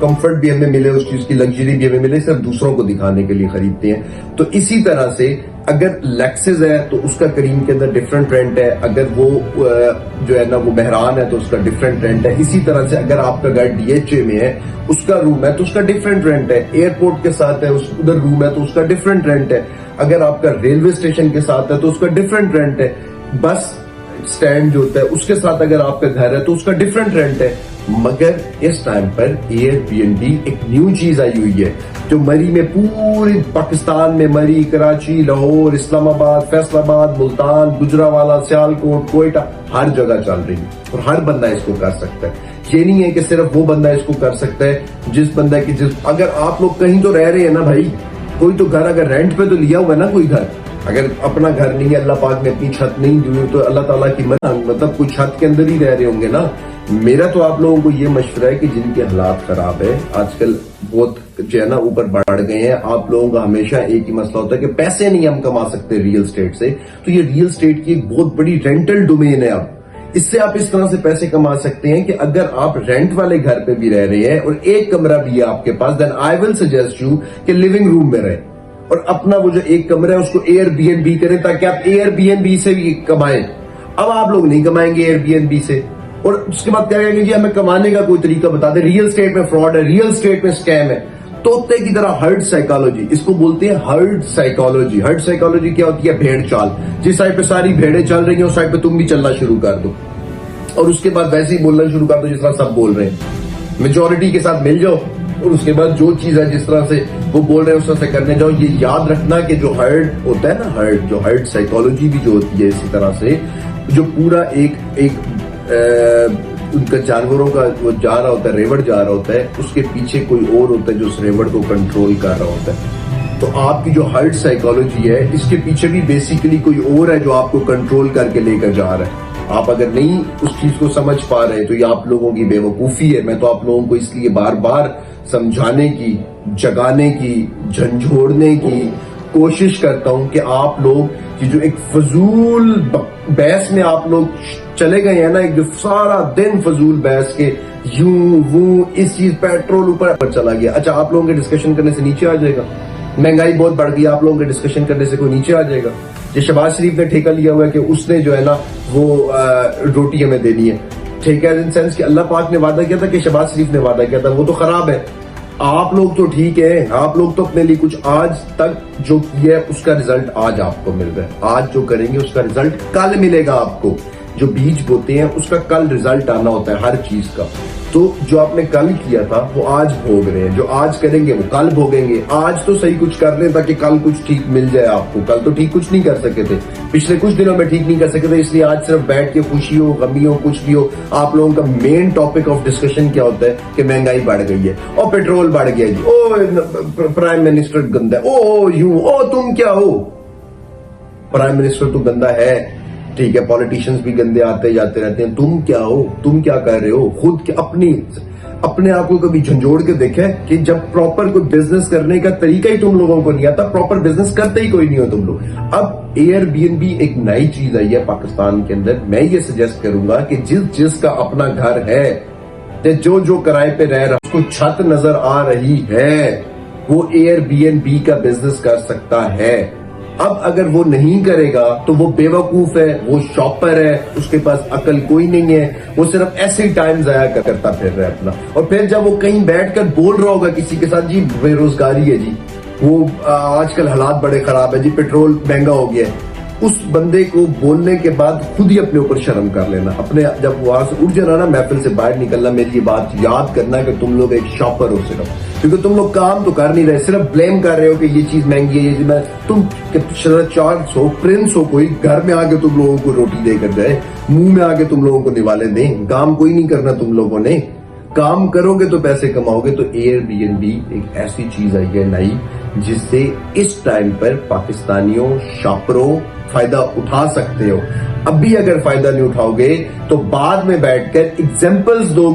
Comfort بھی ہمیں ملے, اس چیز کی لگژری بھی ہمیں ملے, صرف دوسروں کو دکھانے کے لیے خریدتے ہیں. تو اسی طرح سے اگر لیکسس ہے تو اس کا کریم کے اندر ڈفرنٹ رینٹ ہے, اگر وہ جو ہے نا وہ مہران ہے تو اس کا ڈفرنٹ رینٹ ہے. اسی طرح سے اگر آپ کا گھر ڈی ایچ اے میں ہے, اس کا روم ہے تو اس کا ڈفرنٹ رینٹ ہے. ایئرپورٹ کے ساتھ ہے ادھر روم ہے تو اس کا ڈفرنٹ رینٹ ہے. اگر آپ کا ریلوے اسٹیشن کے ساتھ ہے تو اس کا ڈفرنٹ رینٹ ہے. بس اسٹینڈ جو ہوتا ہے اس کے ساتھ اگر آپ کا گھر ہے تو اس کا ڈفرنٹ رینٹ ہے. مگر اس ٹائم پر ایئر بی این بی ایک نیو چیز آئی ہوئی ہے جو مری میں, پوری پاکستان میں, مری, کراچی, لاہور, اسلام آباد, فیصل آباد, ملتان, گجرانوالہ, سیالکوٹ, کوئٹہ, ہر جگہ چل رہی ہے اور ہر بندہ اس کو کر سکتا ہے. یہ نہیں ہے کہ صرف وہ بندہ اس کو کر سکتا ہے جس بندہ کی اگر آپ لوگ کہیں تو رہ رہے ہیں نا بھائی, کوئی تو گھر اگر رینٹ پہ تو لیا ہوا ہے نا کوئی گھر. اگر اپنا گھر نہیں ہے, اللہ پاک نے اپنی چھت نہیں دی ہوئی, تو اللہ تعالیٰ کی مطلب کوئی چھت کے اندر ہی رہ رہے ہوں گے نا. میرا تو آپ لوگوں کو یہ مشورہ ہے کہ جن کے حالات خراب ہے, آج کل بہت جو ہے نا اوپر بڑھ گئے ہیں, آپ لوگوں کا ہمیشہ ایک ہی مسئلہ ہوتا ہے کہ پیسے نہیں ہم کما سکتے ریئل اسٹیٹ سے. تو یہ ریئل اسٹیٹ کی ایک بہت بڑی رینٹل ڈومین ہے. اب اس سے آپ اس طرح سے پیسے کما سکتے ہیں کہ اگر آپ رینٹ والے گھر پہ بھی رہ رہے ہیں اور ایک کمرہ بھی ہے آپ کے پاس, دین آئی ول سجیسٹ یو کہ لیونگ روم میں رہیں اور اپنا وہ جو ایک کمرہ ہے اس کو ایئر بی این بی کریں تاکہ آپ ایئر بی این بی سے بھی کمائیں. اب آپ لوگ نہیں کمائیں گے ایئر بی این بی سے, اور اس کے بعد کیا کہیں گے جی ہمیں کمانے کا کوئی طریقہ بتا دیں, ریئل اسٹیٹ میں فراڈ ہے, ریئل اسٹیٹ میں اسکیم ہے. طوطے کی طرح ہرڈ سائیکالوجی, اس کو بولتے ہیں ہرڈ سائیکالوجی. ہرڈ سائیکالوجی کیا ہوتی ہے؟ بھیڑ چال. جس سائڈ پہ ساری بھیڑیں چل رہی ہیں اس سائڈ پہ تم بھی چلنا شروع کر دو اور اس کے بعد ویسے ہی بولنا شروع کر دو جس طرح سب بول رہے ہیں. میجورٹی کے ساتھ مل جاؤ اور اس کے بعد جو چیز ہے جس طرح سے وہ بول رہے ہیں اس طرح سے کرنے جاؤ. یہ یاد رکھنا کہ جو ہرڈ ہوتا ہے نا, ہرڈ سائیکالوجی بھی جو ہوتی ہے اسی طرح سے, جو پورا ایک ان کا جانوروں کا وہ جا رہا ہوتا ہے, ریوڑ جا رہا ہوتا ہے, اس کے پیچھے کوئی اور ہوتا ہے جو اس ریوڑ کو کنٹرول کر رہا ہوتا ہے. تو آپ کی جو ہرڈ سائیکالوجی ہے اس کے پیچھے بھی بیسیکلی کوئی اور ہے جو آپ کو کنٹرول کر کے لے کر جا رہا ہے. آپ اگر نہیں اس چیز کو سمجھ پا رہے تو یہ آپ لوگوں کی بے وقوفی ہے. میں تو آپ لوگوں کو اس لیے بار بار سمجھانے کی, جگانے کی, جھنجھوڑنے کی کوشش کرتا ہوں کہ آپ لوگ کی جو ایک فضول بحث میں آپ لوگ چلے گئے ہیں نا, ایک جو سارا دن فضول بحث کے یوں وہ اس چیز پیٹرول اوپر چلا گیا. اچھا آپ لوگوں کے ڈسکشن کرنے سے نیچے آ جائے گا, مہنگائی بہت بڑھ گئی, آپ لوگوں کے ڈسکشن کرنے سے کوئی نیچے آ جائے گا. یہ شہباز شریف نے ٹھیکہ لیا ہوا ہے کہ اس نے جو ہے نا وہ روٹی ہمیں دینی ہے. ٹھیکہ ان سینس کہ اللہ پاک نے وعدہ کیا تھا کہ شہباز شریف نے وعدہ کیا تھا, وہ تو خراب ہے. آپ لوگ تو ٹھیک ہے, آپ لوگ تو اپنے لیے کچھ آج تک جو کیا ہے اس کا ریزلٹ آج آپ کو مل رہا ہے. آج جو کریں گے اس کا ریزلٹ کل ملے گا آپ کو. جو بیج بوتے ہیں اس کا کل ریزلٹ آنا ہوتا ہے ہر چیز کا. تو جو آپ نے کل کیا تھا وہ آج بھوگ رہے ہیں, جو آج کریں گے وہ کل بھوگیں گے. آج تو صحیح کچھ کر لیں تاکہ کل کچھ ٹھیک مل جائے آپ کو. کل تو ٹھیک کچھ نہیں کر سکے تھے, پچھلے کچھ دنوں میں ٹھیک نہیں کر سکے تھے, اس لیے آج صرف بیٹھ کے خوشی ہو, غمی ہو, کچھ بھی ہو, آپ لوگوں کا مین ٹاپک آف ڈسکشن کیا ہوتا ہے کہ مہنگائی بڑھ گئی ہے اور پیٹرول بڑھ گیا جی, او پرائم منسٹر گندا ہے, او یوں, او تم کیا ہو. پرائم منسٹر تو گندا ہے, ٹھیک ہے, پولیٹیشنز بھی گندے آتے جاتے رہتے ہیں. تم کیا ہو, تم کیا کر رہے ہو؟ خود اپنے آپ کو کبھی جھنجھوڑ کے دیکھیں کہ جب پراپر کوئی بزنس کرنے کا طریقہ ہی تم لوگوں کو نہیں آتا, پراپر بزنس کرتے ہی کوئی نہیں ہو تم لوگ. اب ایئر بی این بی ایک نئی چیز آئی ہے پاکستان کے اندر. میں یہ سجیسٹ کروں گا کہ جس کا اپنا گھر ہے, جو کرائے پہ رہ رہا, اس کو چھت نظر آ رہی ہے, وہ ایئر بی این بی کا بزنس کر سکتا ہے. اب اگر وہ نہیں کرے گا تو وہ بے وقوف ہے, وہ شاپر ہے, اس کے پاس عقل کوئی نہیں ہے, وہ صرف ایسے ہی ٹائم ضائع کرتا پھر رہا ہے اپنا. اور پھر جب وہ کہیں بیٹھ کر بول رہا ہوگا کسی کے ساتھ, جی بے روزگاری ہے جی, وہ آج کل حالات بڑے خراب ہے جی, پیٹرول مہنگا ہو گیا ہے, اس بندے کو بولنے کے بعد خود ہی اپنے اوپر شرم کر لینا. اپنے جب وہاں سے اٹھ جانا نا, محفل سے باہر نکلنا, میری یہ بات یاد کرنا کہ تم لوگ ایک شاپر ہو صرف, کیونکہ تم لوگ کام تو کر نہیں رہے, صرف بلیم کر رہے ہو کہ یہ چیز مہنگی ہے, یہ چیز. تم 400 پرنس ہو, کوئی گھر میں آ کے تم لوگوں کو روٹی دے کر جائے, منہ میں آ کے تم لوگوں کو نوالے دیں. کام کوئی نہیں کرنا تم لوگوں نے, کام کرو گے تو پیسے کماؤ گے. تو ایئر بی این بی ایک ایسی چیز آئی ہے نئی جس سے اس ٹائم پر پاکستانیوں, شاپروں فائدہ اٹھا سکتے ہو. ابھی اگر فائدہ نہیں اٹھاؤ گے تو بعد میں بیٹھ کر ایگزامپلز دو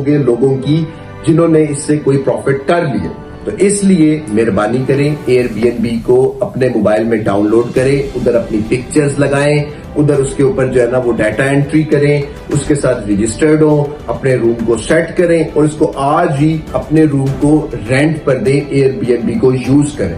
گے لوگوں کی جنہوں نے اس سے کوئی پروفٹ کر لیے. تو اس لیے مہربانی کریں, ایئر بی این بی کو اپنے موبائل میں ڈاؤن لوڈ کریں, ادھر اپنی پکچرز لگائیں, ادھر اس کے اوپر جو ہے نا وہ ڈیٹا انٹری کریں, اس کے ساتھ رجسٹرڈ ہوں, اپنے روم کو سیٹ کریں اور اس کو آج ہی اپنے روم کو رینٹ پر دیں, ایئر بی این بی کو یوز کریں.